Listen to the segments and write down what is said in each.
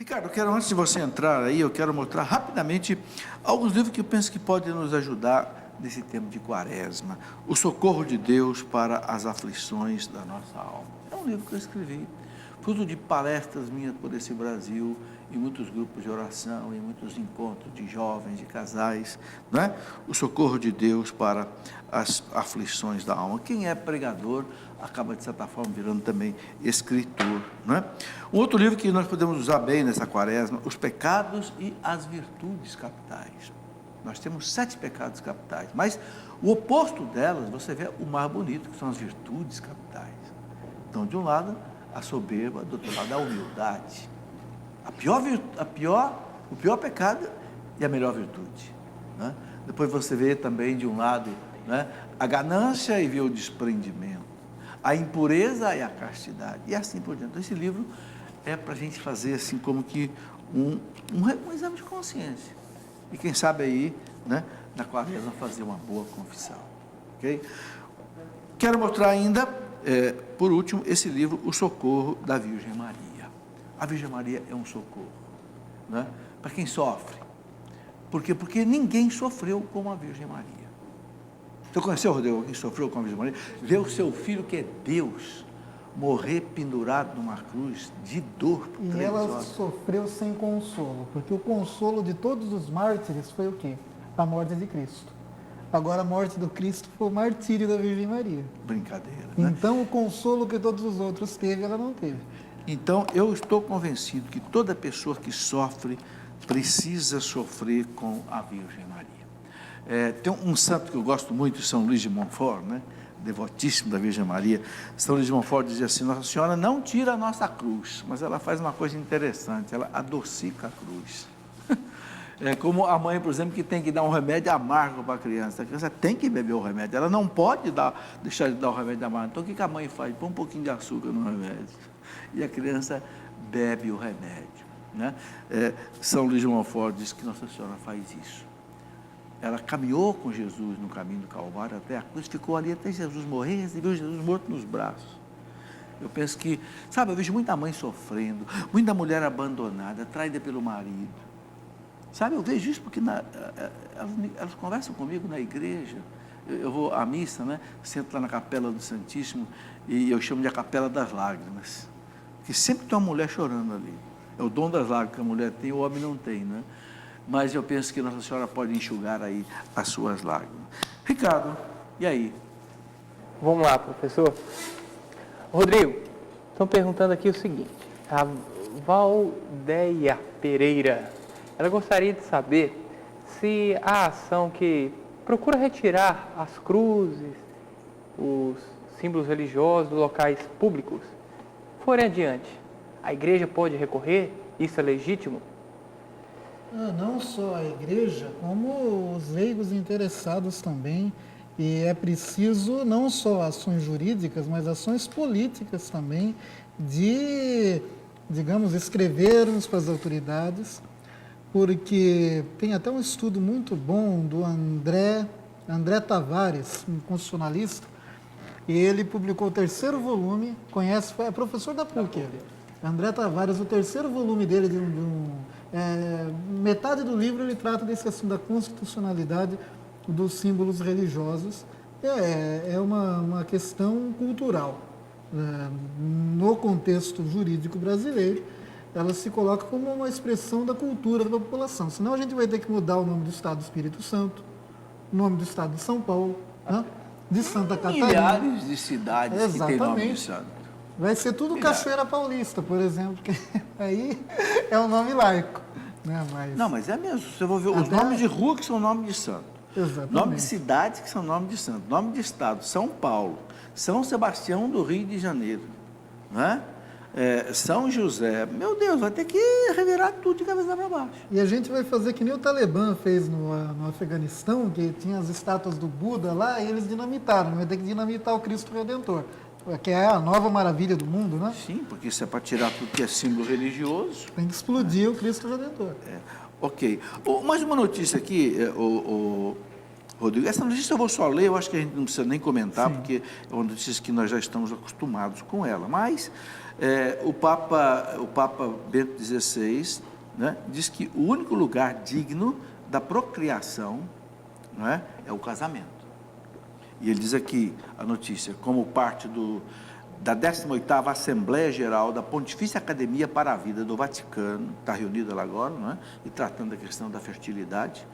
Ricardo, antes de você entrar aí, eu quero mostrar rapidamente alguns livros que eu penso que podem nos ajudar nesse tempo de quaresma. O Socorro de Deus para as Aflições da Nossa Alma. É um livro que eu escrevi, fruto de palestras minhas por esse Brasil, em muitos grupos de oração, em muitos encontros de jovens, de casais, não é? O Socorro de Deus para as Aflições da Alma. Quem é pregador acaba, de certa forma, virando também escritor, não é? Um outro livro que nós podemos usar bem nessa quaresma, Os Pecados e as Virtudes Capitais. Nós temos 7 pecados capitais, mas o oposto delas, você vê o mais bonito, que são as virtudes capitais. Então, de um lado, a soberba, do outro lado, a humildade. O pior pecado e a melhor virtude, né? Depois você vê também de um lado, né, a ganância e vê o desprendimento, a impureza e a castidade, e assim por diante. Então, esse livro é para a gente fazer assim como que um exame de consciência, e quem sabe aí, né, na quaresma fazer uma boa confissão, ok? Quero mostrar ainda, por último, esse livro, O Socorro da Virgem Maria. A Virgem Maria é um socorro, né, para quem sofre. Por quê? Porque ninguém sofreu como a Virgem Maria. Você conheceu, Rodrigo, alguém sofreu com a Virgem Maria? Ver o seu filho, que é Deus, morrer pendurado numa cruz de dor por 3 horas. E ela sofreu sem consolo, porque o consolo de todos os mártires foi o quê? A morte de Cristo. Agora a morte do Cristo foi o martírio da Virgem Maria. Brincadeira, né? Então o consolo que todos os outros teve, ela não teve. Então, eu estou convencido que toda pessoa que sofre precisa sofrer com a Virgem Maria. Tem um santo que eu gosto muito, São Luís de Montfort, né? Devotíssimo da Virgem Maria. São Luís de Montfort dizia assim: Nossa Senhora não tira a nossa cruz, mas ela faz uma coisa interessante, ela adocica a cruz. É como a mãe, por exemplo, que tem que dar um remédio amargo para a criança tem que beber o remédio, ela não pode deixar de dar o remédio amargo. Então, o que a mãe faz? Põe um pouquinho de açúcar no remédio, e a criança bebe o remédio, né? São Luís de Montfort diz que Nossa Senhora faz isso. Ela caminhou com Jesus no caminho do Calvário até a cruz, ficou ali até Jesus morrer, recebeu Jesus morto nos braços. Eu penso que, sabe, eu vejo muita mãe sofrendo, muita mulher abandonada, traída pelo marido. Sabe, eu vejo isso porque elas conversam comigo na igreja. Eu vou à missa, né? Sento lá na capela do Santíssimo e eu chamo de a capela das lágrimas. Porque sempre tem uma mulher chorando ali. É o dom das lágrimas que a mulher tem, o homem não tem, né? Mas eu penso que Nossa Senhora pode enxugar aí as suas lágrimas. Ricardo, e aí? Vamos lá, professor. Rodrigo, estão perguntando aqui o seguinte: a Valdeia Pereira, ela gostaria de saber se a ação que procura retirar as cruzes, os símbolos religiosos dos locais públicos, forem adiante, a igreja pode recorrer? Isso é legítimo? Não só a igreja, como os leigos interessados também. E é preciso não só ações jurídicas, mas ações políticas também, de, digamos, escrevermos para as autoridades, porque tem até um estudo muito bom do André Tavares, um constitucionalista, e ele publicou o 3º volume, é professor da PUC, ele. André Tavares, o 3º volume dele, metade do livro ele trata desse assunto da constitucionalidade dos símbolos religiosos. É uma questão cultural. No contexto jurídico brasileiro, ela se coloca como uma expressão da cultura da população. Senão a gente vai ter que mudar o nome do Estado do Espírito Santo, o nome do Estado de São Paulo, né? De Santa Catarina. Milhares de cidades que têm nome de santo. Vai ser tudo Cachoeira Paulista, por exemplo, que aí é um nome laico. Né? Mas é mesmo. Você vai ver os nomes de rua que são nome de santo. Exatamente. Nome de cidades que são nome de santo. Nome de estado, São Paulo, São Sebastião do Rio de Janeiro, né? São José. Meu Deus, vai ter que revirar tudo de cabeça para baixo. E a gente vai fazer que nem o Talibã fez no Afeganistão, que tinha as estátuas do Buda lá, e eles dinamitaram. Vai ter que dinamitar o Cristo Redentor, que é a nova maravilha do mundo, né? Sim, porque isso é para tirar tudo que é símbolo religioso. Tem que explodir o Cristo Redentor. Ok. Mais uma notícia aqui, Rodrigo. Essa notícia eu vou só ler, eu acho que a gente não precisa nem comentar, Sim. porque é uma notícia que nós já estamos acostumados com ela. Mas o Papa Bento XVI, né, diz que o único lugar digno da procriação, não é o casamento. E ele diz aqui a notícia, como parte da 18ª Assembleia Geral da Pontifícia Academia para a Vida do Vaticano, está reunida lá agora, não é? E tratando da questão da fertilidade,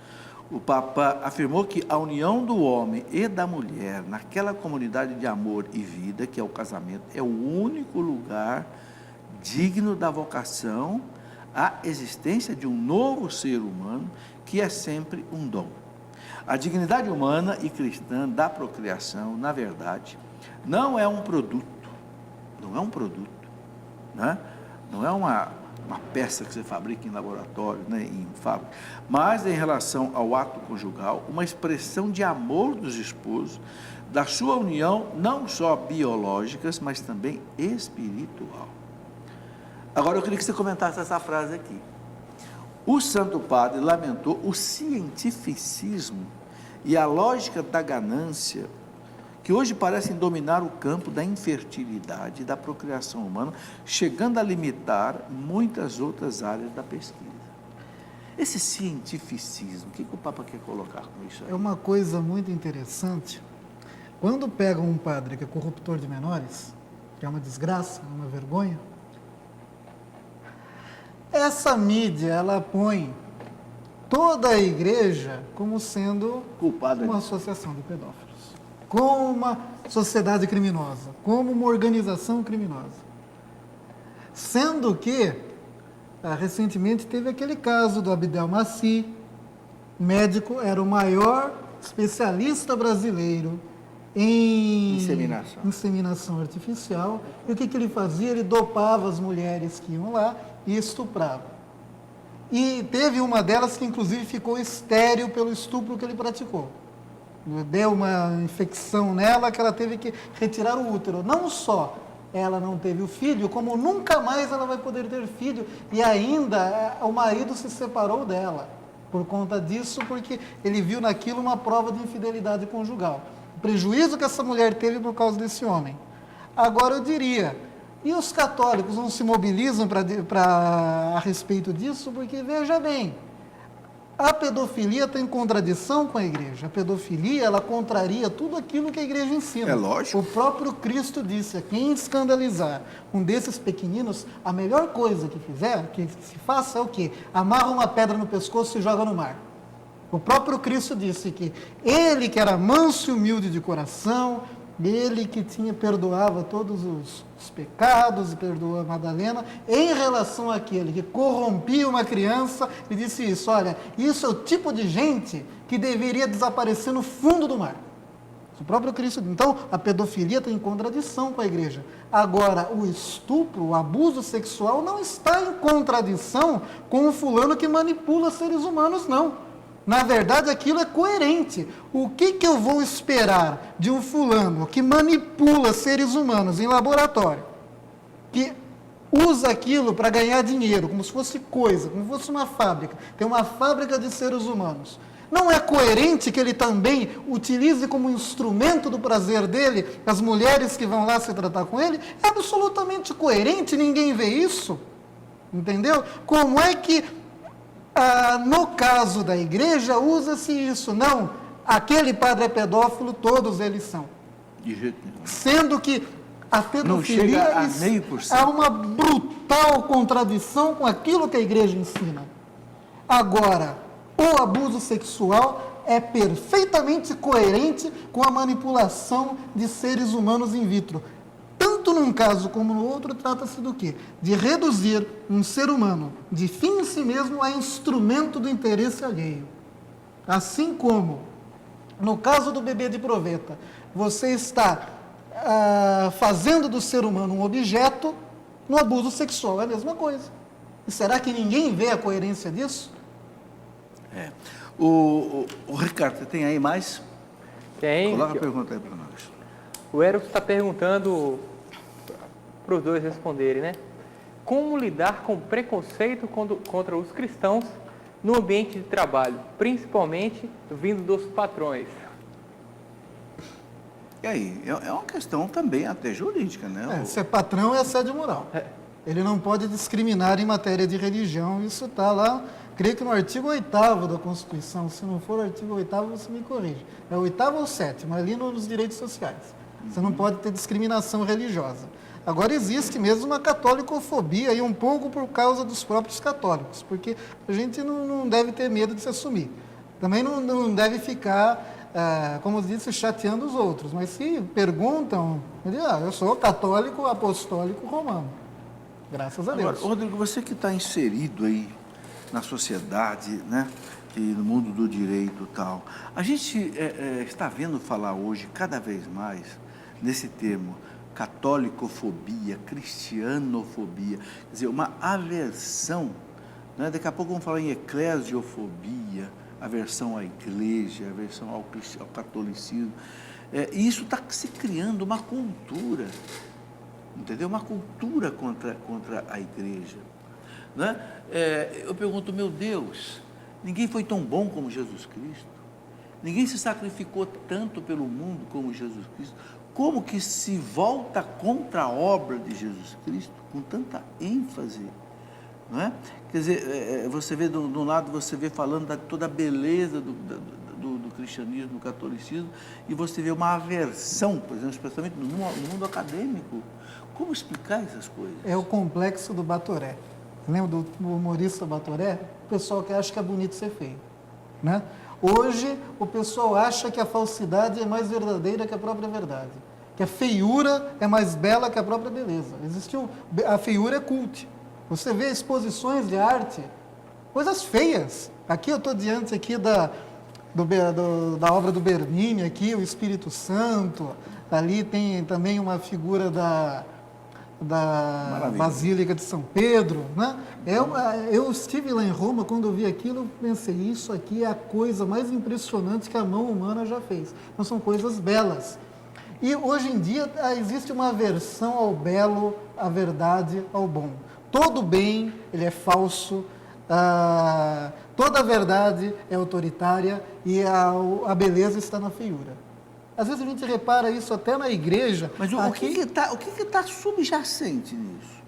o Papa afirmou que a união do homem e da mulher naquela comunidade de amor e vida, que é o casamento, é o único lugar digno da vocação à existência de um novo ser humano, que é sempre um dom. A dignidade humana e cristã da procriação, na verdade, não é um produto, né? Não é uma peça que você fabrica em laboratório, né, em fábrica, mas em relação ao ato conjugal, uma expressão de amor dos esposos, da sua união, não só biológicas, mas também espiritual. Agora eu queria que você comentasse essa frase aqui. O Santo Padre lamentou o cientificismo e a lógica da ganância que hoje parecem dominar o campo da infertilidade e da procriação humana, chegando a limitar muitas outras áreas da pesquisa. Esse cientificismo, o que o Papa quer colocar com isso aí? É uma coisa muito interessante. Quando pegam um padre que é corruptor de menores, que é uma desgraça, uma vergonha, essa mídia, ela põe toda a igreja como sendo Culpada uma disso. associação de pedófilos, como uma sociedade criminosa, como uma organização criminosa. Sendo que, recentemente teve aquele caso do Abdel Maci, médico, era o maior especialista brasileiro em inseminação artificial. E o que ele fazia? Ele dopava as mulheres que iam lá e estuprava. E teve uma delas que inclusive ficou estéril pelo estupro que ele praticou. Deu uma infecção nela que ela teve que retirar o útero. Não só ela não teve o filho, como nunca mais ela vai poder ter filho. E ainda o marido se separou dela por conta disso, porque ele viu naquilo uma prova de infidelidade conjugal. O prejuízo que essa mulher teve por causa desse homem. Agora eu diria, e os católicos não se mobilizam a respeito disso? Porque, veja bem, a pedofilia está em contradição com a igreja. A pedofilia, ela contraria tudo aquilo que a igreja ensina. É lógico. O próprio Cristo disse, a quem escandalizar um desses pequeninos, a melhor coisa que se faça é o quê? Amarra uma pedra no pescoço e joga no mar. O próprio Cristo disse que ele que era manso e humilde de coração, ele que perdoava todos os pecados e perdoou a Madalena, em relação àquele que corrompia uma criança, ele disse isso, olha, isso é o tipo de gente que deveria desaparecer no fundo do mar. O próprio Cristo. Então, a pedofilia está em contradição com a igreja. Agora, o estupro, o abuso sexual não está em contradição com o fulano que manipula seres humanos, não. Na verdade, aquilo é coerente. O que eu vou esperar de um fulano que manipula seres humanos em laboratório, que usa aquilo para ganhar dinheiro, como se fosse coisa, como se fosse uma fábrica, tem uma fábrica de seres humanos. Não é coerente que ele também utilize como instrumento do prazer dele as mulheres que vão lá se tratar com ele? É absolutamente coerente, ninguém vê isso. Entendeu? Como é que no caso da igreja, usa-se isso. Não, aquele padre é pedófilo, todos eles são. De jeito nenhum. Sendo que a pedofilia é uma brutal contradição com aquilo que a igreja ensina. Agora, o abuso sexual é perfeitamente coerente com a manipulação de seres humanos in vitro. Tanto num caso como no outro, trata-se do quê? De reduzir um ser humano, de fim em si mesmo, a instrumento do interesse alheio. Assim como, no caso do bebê de proveta, você está fazendo do ser humano um objeto, no abuso sexual é a mesma coisa. E será que ninguém vê a coerência disso? O Ricardo, tem aí mais? Tem. Coloca a pergunta aí para nós. O Érico está perguntando para os dois responderem, né? Como lidar com preconceito contra os cristãos no ambiente de trabalho, principalmente vindo dos patrões? E aí, é uma questão também até jurídica, né? Se é patrão, é assédio moral. Ele não pode discriminar em matéria de religião. Isso está lá, creio que no artigo 8º da Constituição. Se não for o artigo 8º, você me corrige. É o 8º ou 7º, ali nos direitos sociais. Você não pode ter discriminação religiosa. Agora, existe mesmo uma catolicofobia, e um pouco por causa dos próprios católicos, porque a gente não deve ter medo de se assumir. Também não deve ficar, como disse, chateando os outros. Mas se perguntam, eu sou católico apostólico romano. Graças a Deus. Agora, Rodrigo, você que está inserido aí na sociedade, né, e no mundo do direito e tal, a gente está vendo falar hoje cada vez mais nesse termo catolicofobia, cristianofobia, quer dizer, uma aversão, né? Daqui a pouco vamos falar em eclesiofobia, aversão à igreja, aversão ao catolicismo, e isso está se criando uma cultura, entendeu? Uma cultura contra a igreja, né? Eu pergunto, meu Deus, ninguém foi tão bom como Jesus Cristo, ninguém se sacrificou tanto pelo mundo como Jesus Cristo. Como que se volta contra a obra de Jesus Cristo com tanta ênfase, não é? Quer dizer, você vê de um lado, você vê falando de toda a beleza do cristianismo, do catolicismo, e você vê uma aversão, por exemplo, especialmente no mundo acadêmico. Como explicar essas coisas? É o complexo do Batoré. Você lembra do humorista Batoré? O pessoal que acha que é bonito ser feio, né? Hoje, o pessoal acha que a falsidade é mais verdadeira que a própria verdade, que a feiura é mais bela que a própria beleza. A feiura é culte. Você vê exposições de arte, coisas feias. Aqui eu estou diante aqui da obra do Bernini, aqui, o Espírito Santo. Ali tem também uma figura da Basílica de São Pedro, né? Eu estive lá em Roma, quando eu vi aquilo, eu pensei, isso aqui é a coisa mais impressionante que a mão humana já fez. Então, são coisas belas. E hoje em dia existe uma aversão ao belo, à verdade, ao bom. Todo bem, ele é falso, toda a verdade é autoritária e a beleza está na feiura. Às vezes a gente repara isso até na igreja. Mas o que está subjacente nisso?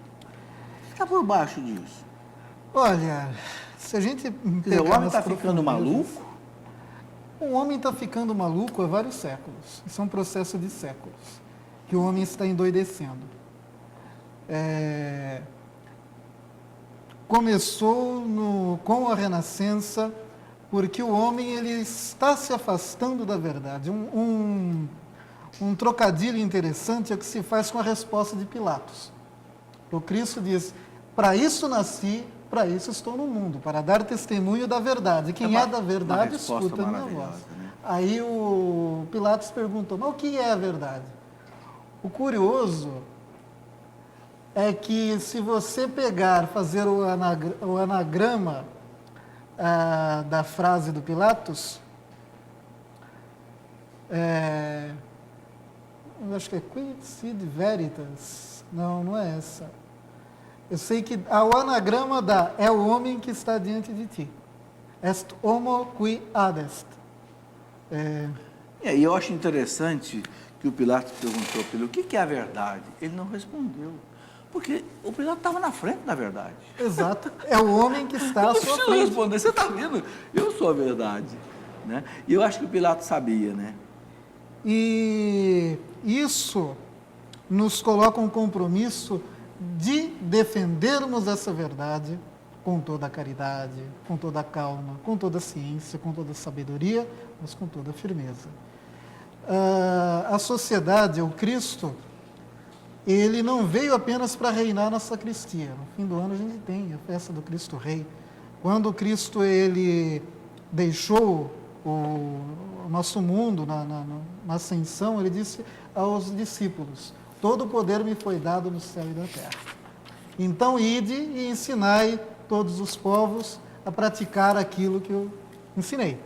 O que está por baixo disso? Olha, se a gente o homem está ficando maluco? O homem está ficando maluco há vários séculos. Isso é um processo de séculos, que o homem está endoidecendo. Começou com a Renascença, porque o homem ele está se afastando da verdade. Um trocadilho interessante é o que se faz com a resposta de Pilatos. O Cristo diz, para isso nasci, para isso estou no mundo, para dar testemunho da verdade. Quem é da verdade, escuta a minha voz. Né? Aí o Pilatos perguntou, mas o que é a verdade? O curioso é que se você fazer o anagrama da frase do Pilatos, eu acho que é quid sid veritas, não é essa. Eu sei que o anagrama é o homem que está diante de ti. Est homo qui adest. E eu acho interessante que o Pilatos perguntou para ele, o que é a verdade? Ele não respondeu. Porque o Pilatos estava na frente da verdade. Exato. É o homem que está à sua frente. Não responder, você está vendo? Eu sou a verdade. Né? E eu acho que o Pilatos sabia, né? E isso nos coloca um compromisso de defendermos essa verdade com toda a caridade, com toda a calma, com toda a ciência, com toda a sabedoria, mas com toda a firmeza. A sociedade, o Cristo, ele não veio apenas para reinar na sacristia. No fim do ano a gente tem a festa do Cristo Rei. Quando o Cristo ele deixou o nosso mundo na ascensão, ele disse aos discípulos, todo o poder me foi dado no céu e na terra. Então, ide e ensinai todos os povos a praticar aquilo que eu ensinei.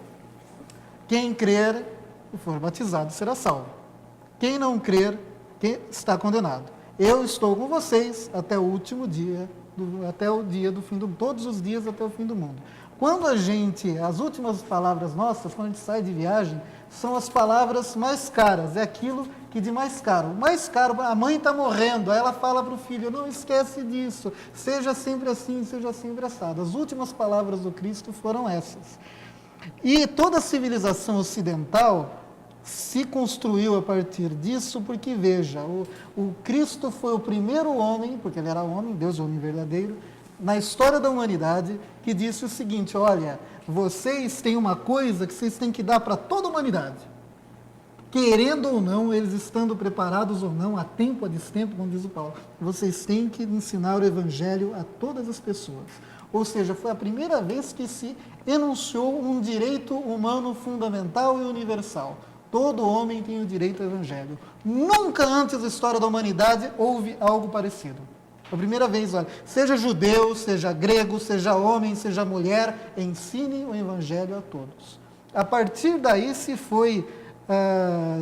Quem crer e for batizado será salvo. Quem não crer, está condenado. Eu estou com vocês até o último dia até o dia do fim do mundo, todos os dias até o fim do mundo. Quando as últimas palavras nossas, quando a gente sai de viagem, são as palavras mais caras, é aquilo que de mais caro. O mais caro, a mãe está morrendo, aí ela fala para o filho, não esquece disso, seja sempre assim, seja sempre assado. As últimas palavras do Cristo foram essas. E toda a civilização ocidental se construiu a partir disso, porque veja, o Cristo foi o primeiro homem, porque ele era homem, Deus é o homem verdadeiro, na história da humanidade, que disse o seguinte, olha, vocês têm uma coisa que vocês têm que dar para toda a humanidade. Querendo ou não, eles estando preparados ou não, a tempo, a destempo, como diz o Paulo, vocês têm que ensinar o Evangelho a todas as pessoas. Ou seja, foi a primeira vez que se enunciou um direito humano fundamental e universal. Todo homem tem o direito ao Evangelho. Nunca antes da história da humanidade houve algo parecido. A primeira vez, olha, seja judeu, seja grego, seja homem, seja mulher, ensine o Evangelho a todos. A partir daí se foi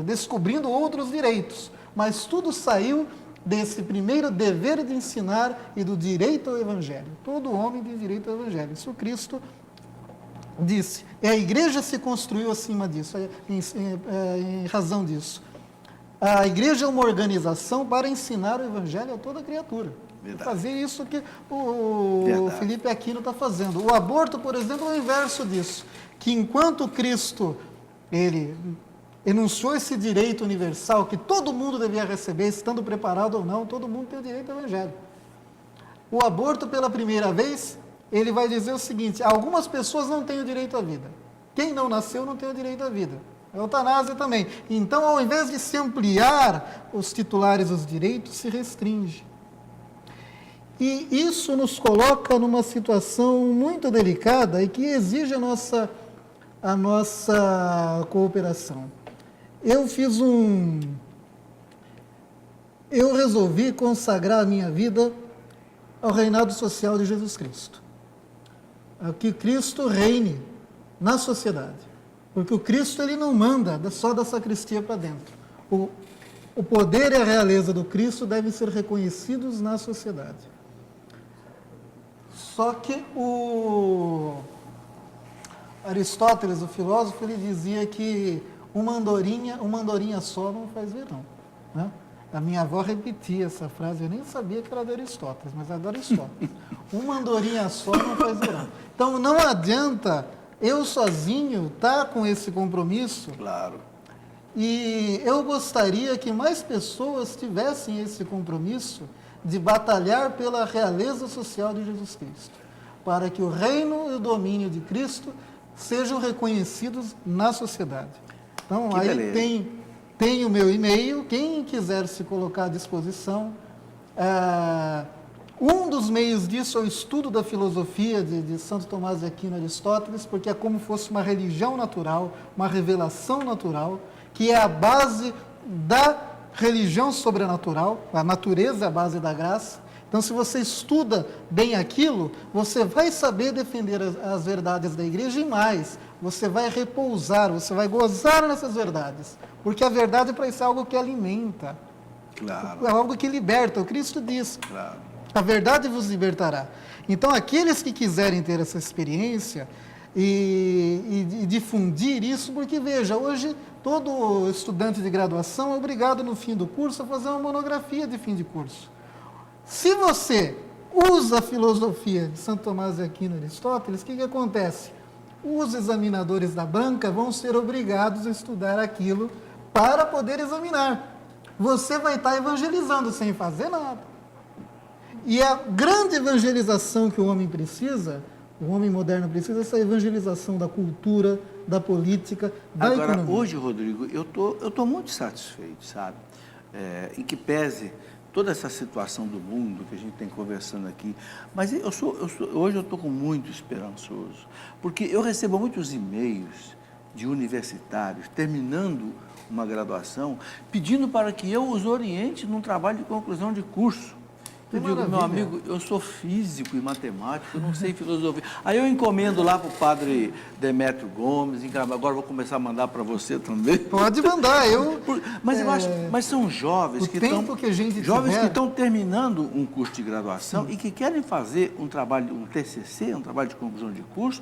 descobrindo outros direitos, mas tudo saiu desse primeiro dever de ensinar e do direito ao Evangelho. Todo homem tem direito ao Evangelho. Isso Cristo disse. E a igreja se construiu acima disso, em razão disso. A igreja é uma organização para ensinar o Evangelho a toda criatura. Verdade. Fazer isso que o Felipe Aquino está fazendo. O aborto, por exemplo, é o inverso disso. Que enquanto Cristo, ele enunciou esse direito universal que todo mundo devia receber, estando preparado ou não, todo mundo tem o direito ao Evangelho. O aborto, pela primeira vez, ele vai dizer o seguinte, algumas pessoas não têm o direito à vida. Quem não nasceu não tem o direito à vida. A eutanásia também. Então, ao invés de se ampliar os titulares dos direitos, se restringe. E isso nos coloca numa situação muito delicada e que exige a nossa cooperação. Eu resolvi consagrar a minha vida ao reinado social de Jesus Cristo. Que Cristo reine na sociedade. Porque o Cristo, ele não manda só da sacristia para dentro. O poder e a realeza do Cristo devem ser reconhecidos na sociedade. Só que o Aristóteles, o filósofo, ele dizia que uma andorinha só não faz verão. Né? A minha avó repetia essa frase, eu nem sabia que era de Aristóteles, mas é de Aristóteles. Uma andorinha só não faz verão. Então não adianta eu sozinho estar com esse compromisso. Claro. E eu gostaria que mais pessoas tivessem esse compromisso de batalhar pela realeza social de Jesus Cristo, para que o reino e o domínio de Cristo sejam reconhecidos na sociedade. Então, que aí tem o meu e-mail, quem quiser se colocar à disposição. Um dos meios disso é o estudo da filosofia de Santo Tomás de Aquino e Aristóteles, porque é como fosse uma religião natural, uma revelação natural, que é a base da religião sobrenatural, a natureza é a base da graça. Então, se você estuda bem aquilo, você vai saber defender as verdades da igreja e mais, você vai repousar, você vai gozar nessas verdades. Porque a verdade para isso é algo que alimenta, claro. É algo que liberta. O Cristo diz, claro. A verdade vos libertará. Então, aqueles que quiserem ter essa experiência e difundir isso, porque veja, hoje todo estudante de graduação é obrigado no fim do curso a fazer uma monografia de fim de curso. Se você usa a filosofia de Santo Tomás de Aquino e Aristóteles, o que acontece? Os examinadores da banca vão ser obrigados a estudar aquilo para poder examinar. Você vai estar evangelizando sem fazer nada. E a grande evangelização que o homem precisa, o homem moderno precisa, é essa evangelização da cultura, da política, da economia. Agora, hoje, Rodrigo, eu tô muito satisfeito, sabe? Em que pese toda essa situação do mundo que a gente tem conversando aqui, mas hoje eu estou muito esperançoso, porque eu recebo muitos e-mails de universitários terminando uma graduação, pedindo para que eu os oriente num trabalho de conclusão de curso. Eu digo, meu maravilha. amigo, eu sou físico e matemático, eu não sei filosofia. Aí eu encomendo lá para o padre Demétrio Gomes, agora vou começar a mandar para você também. Pode mandar, Mas eu acho, mas são jovens o que tempo estão, que a gente jovens tiver- que estão terminando um curso de graduação e que querem fazer um trabalho, um TCC, um trabalho de conclusão de curso,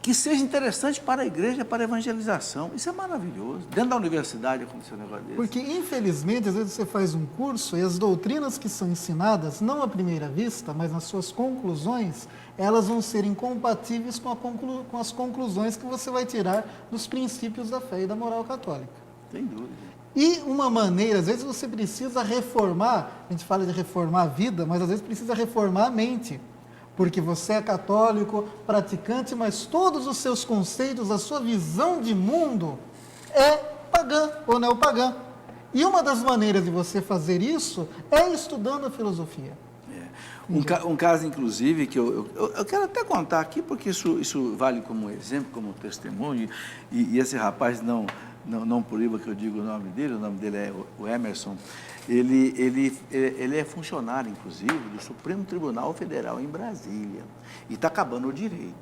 que seja interessante para a igreja, para a evangelização. Isso é maravilhoso. Dentro da universidade aconteceu um negócio desse. Porque, infelizmente, às vezes você faz um curso e as doutrinas que são ensinadas, não à primeira vista, mas nas suas conclusões, elas vão ser incompatíveis com as conclusões que você vai tirar dos princípios da fé e da moral católica. Sem dúvida. E uma maneira, às vezes você precisa reformar, a gente fala de reformar a vida, mas às vezes precisa reformar a mente. Porque você é católico, praticante, mas todos os seus conceitos, a sua visão de mundo é pagã ou neopagã. E uma das maneiras de você fazer isso é estudando a filosofia. Um caso, inclusive, que eu quero até contar aqui, porque isso vale como exemplo, como testemunho, e esse rapaz, não proíba que eu diga o nome dele é o Emerson. Ele é funcionário, inclusive, do Supremo Tribunal Federal em Brasília, e está acabando o direito.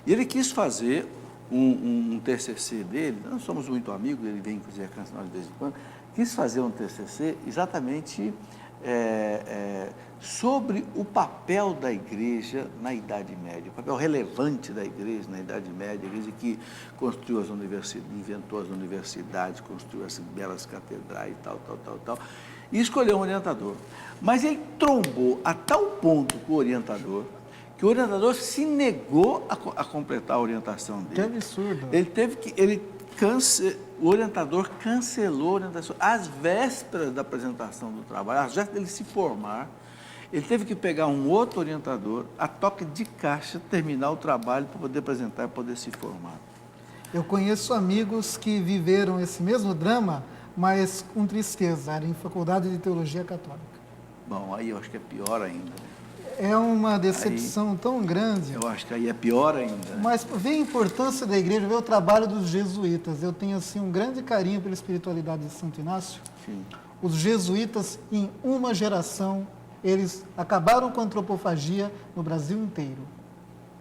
E ele quis fazer um TCC dele, nós somos muito amigos, ele vem, inclusive, a canção de vez em quando, quis fazer um TCC exatamente sobre o papel da igreja na Idade Média, o papel relevante da igreja na Idade Média, a igreja que construiu as universidades, inventou as universidades, construiu as belas catedrais e tal, e escolheu um orientador. Mas ele trombou a tal ponto com o orientador, que o orientador se negou a completar a orientação dele. Que absurdo. O orientador cancelou a orientação às vésperas da apresentação do trabalho, às vésperas dele se formar. Ele teve que pegar um outro orientador, a toque de caixa, terminar o trabalho para poder apresentar e poder se formar. Eu conheço amigos que viveram esse mesmo drama, mas com tristeza, era em faculdade de teologia católica. Bom, aí eu acho que é pior ainda. É uma decepção tão grande. Eu acho que aí é pior ainda. Mas vê a importância da igreja, vê o trabalho dos jesuítas. Eu tenho assim um grande carinho pela espiritualidade de Santo Inácio. Sim. Os jesuítas, em uma geração, eles acabaram com a antropofagia no Brasil inteiro.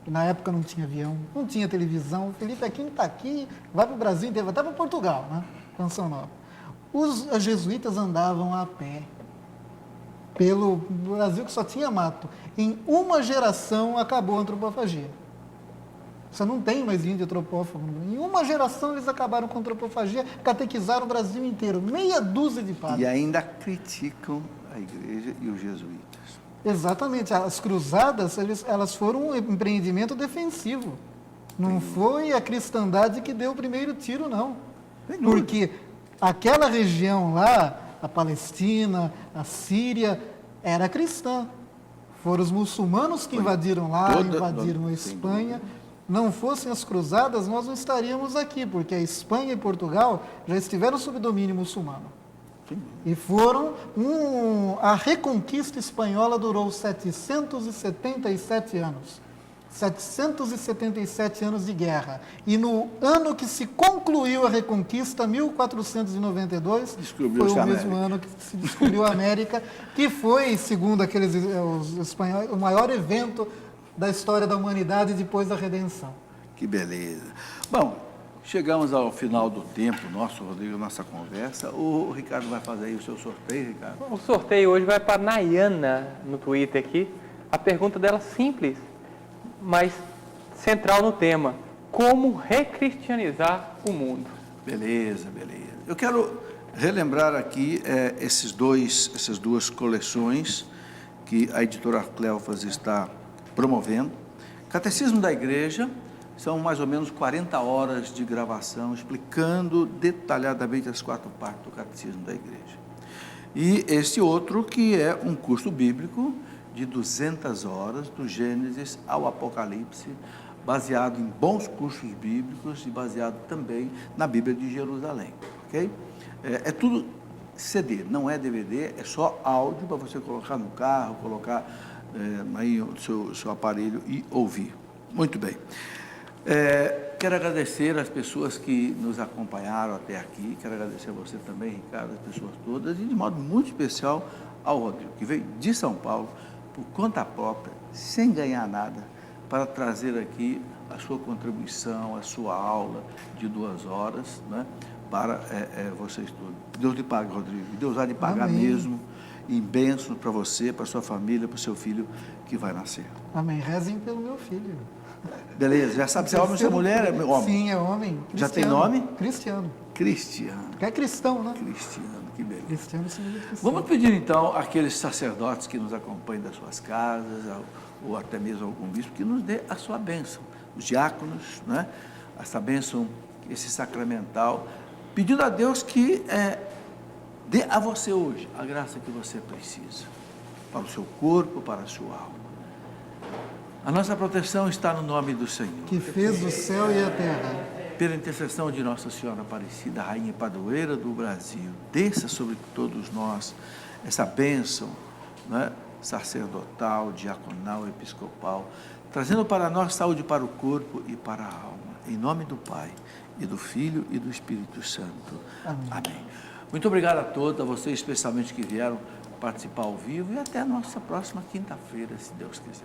E na época não tinha avião, não tinha televisão. O Felipe Aquino está aqui, vai para o Brasil inteiro, vai até para Portugal, né? Canção Nova. Os jesuítas andavam a pé pelo Brasil que só tinha mato. Em uma geração acabou a antropofagia. Você não tem mais índio antropófago. Em uma geração eles acabaram com a antropofagia, catequizaram o Brasil inteiro. Meia dúzia de padres. E ainda criticam a igreja e os jesuítas. Exatamente. As cruzadas, elas foram um empreendimento defensivo. Não foi a cristandade que deu o primeiro tiro, não. Porque aquela região lá, a Palestina, a Síria, era cristã. Foram os muçulmanos que invadiram lá, invadiram a Espanha. Não fossem as cruzadas, nós não estaríamos aqui, porque a Espanha e Portugal já estiveram sob domínio muçulmano. E foram... a reconquista espanhola durou 777 anos. 777 anos de guerra. E no ano que se concluiu a reconquista, 1492, foi o mesmo ano que se descobriu a América, que foi, segundo os espanhóis, o maior evento da história da humanidade depois da redenção. Que beleza. Bom, chegamos ao final do tempo nosso, Rodrigo, nossa conversa. O Ricardo vai fazer aí o seu sorteio, Ricardo? O sorteio hoje vai para a Nayana, no Twitter aqui. A pergunta dela simples, mas central no tema: como recristianizar o mundo? Beleza. Eu quero relembrar aqui essas duas coleções que a editora Cleofas está promovendo. Catecismo da Igreja, são mais ou menos 40 horas de gravação explicando detalhadamente as 4 partes do Catecismo da Igreja. E esse outro que é um curso bíblico de 200 horas, do Gênesis ao Apocalipse, baseado em bons cursos bíblicos e baseado também na Bíblia de Jerusalém, ok? É tudo CD, não é DVD, é só áudio para você colocar no carro, colocar aí o seu aparelho e ouvir. Muito bem. Quero agradecer as pessoas que nos acompanharam até aqui, quero agradecer a você também, Ricardo, as pessoas todas, e de modo muito especial ao Rodrigo, que veio de São Paulo, por conta própria, sem ganhar nada, para trazer aqui a sua contribuição, a sua aula de 2 horas, né, para vocês todos. Deus lhe pague, Rodrigo. Deus há de pagar Amém. mesmo, em bênçãos para você, para sua família, para o seu filho que vai nascer. Amém. Rezem pelo meu filho. Beleza, já sabe se é homem ou se é mulher? É homem. Sim, é homem. Já tem Cristiano. nome? Cristiano. Cristiano. É cristão, né? Cristiano, que beleza. Cristiano significa cristão. Vamos pedir então àqueles sacerdotes que nos acompanham das suas casas, ou até mesmo algum bispo, que nos dê a sua bênção. Os diáconos, né? Essa bênção, esse sacramental, pedindo a Deus que dê a você hoje a graça que você precisa, para o seu corpo, para a sua alma. A nossa proteção está no nome do Senhor. Que fez o céu e a terra. Pela intercessão de Nossa Senhora Aparecida, Rainha e Padroeira do Brasil, desça sobre todos nós essa bênção, né, sacerdotal, diaconal, episcopal, trazendo para nós saúde para o corpo e para a alma. Em nome do Pai, e do Filho e do Espírito Santo. Amém. Amém. Muito obrigado a todos, a vocês especialmente que vieram participar ao vivo, e até a nossa próxima quinta-feira, se Deus quiser.